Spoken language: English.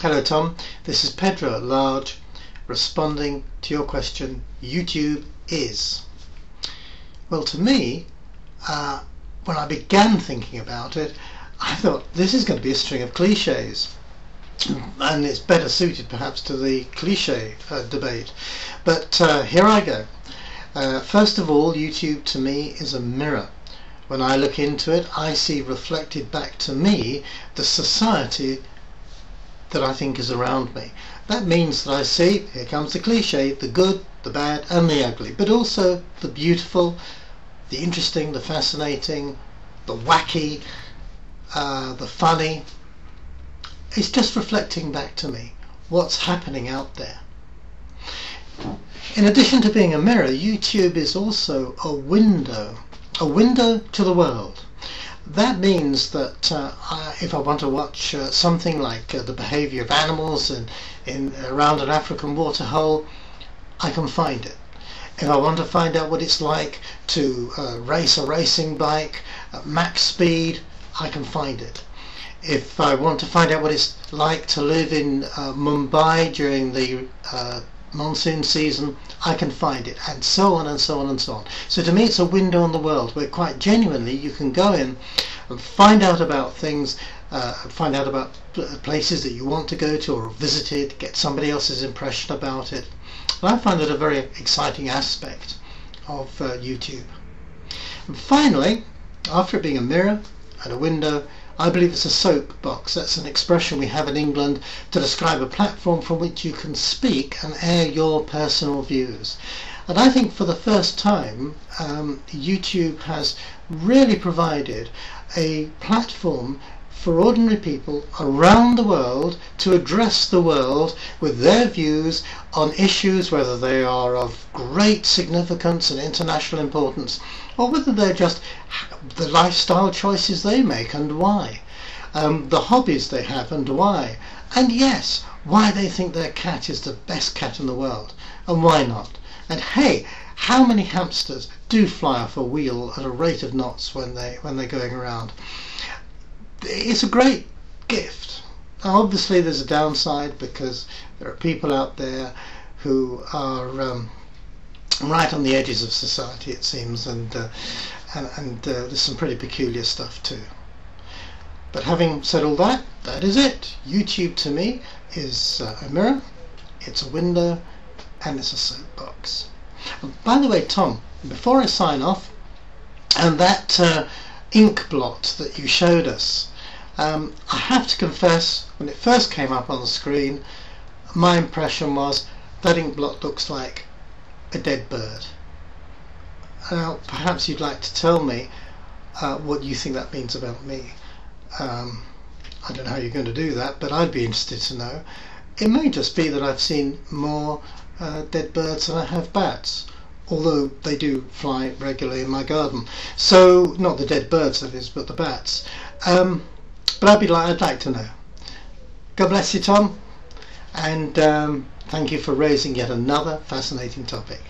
Hello Tom, this is Pedro at large responding to your question, YouTube is. Well, to me, when I began thinking about it, I thought this is going to be a string of cliches, and it's better suited perhaps to the cliche debate. But here I go. First of all, YouTube to me is a mirror. When I look into it, I see reflected back to me the society that I think is around me. That means that I see, here comes the cliche, the good, the bad and the ugly, but also the beautiful, the interesting, the fascinating, the wacky, the funny. It's just reflecting back to me what's happening out there. In addition to being a mirror, YouTube is also a window to the world. That means that if I want to watch something like the behaviour of animals around an African waterhole, I can find it. If I want to find out what it's like to race a racing bike at max speed, I can find it. If I want to find out what it's like to live in Mumbai during the monsoon season, I can find it, and so on and so on and so on. So to me it's a window on the world where quite genuinely you can go in and find out about things, find out about places that you want to go to or visited, get somebody else's impression about it. And I find that a very exciting aspect of YouTube. And finally, after it being a mirror and a window, I believe it's a soapbox. That's an expression we have in England to describe a platform from which you can speak and air your personal views. And I think for the first time YouTube has really provided a platform for ordinary people around the world to address the world with their views on issues, whether they are of great significance and international importance, or whether they're just the lifestyle choices they make and why, the hobbies they have and why, and yes, why they think their cat is the best cat in the world, and why not. And hey, how many hamsters do fly off a wheel at a rate of knots when they're going around? It's a great gift. Now, obviously there's a downside, because there are people out there who are right on the edges of society, it seems, and there's some pretty peculiar stuff too. But having said all that, that is it. YouTube to me is a mirror, it's a window, and it's a soapbox. And by the way, Tom, before I sign off, and that ink blot that you showed us, I have to confess, when it first came up on the screen, my impression was that ink blot looks like a dead bird. Now, perhaps you'd like to tell me what you think that means about me. I don't know how you're going to do that, but I'd be interested to know. It may just be that I've seen more dead birds than I have bats, although they do fly regularly in my garden. So, not the dead birds that is, but the bats. But I'd like to know. God bless you, Tom, and thank you for raising yet another fascinating topic.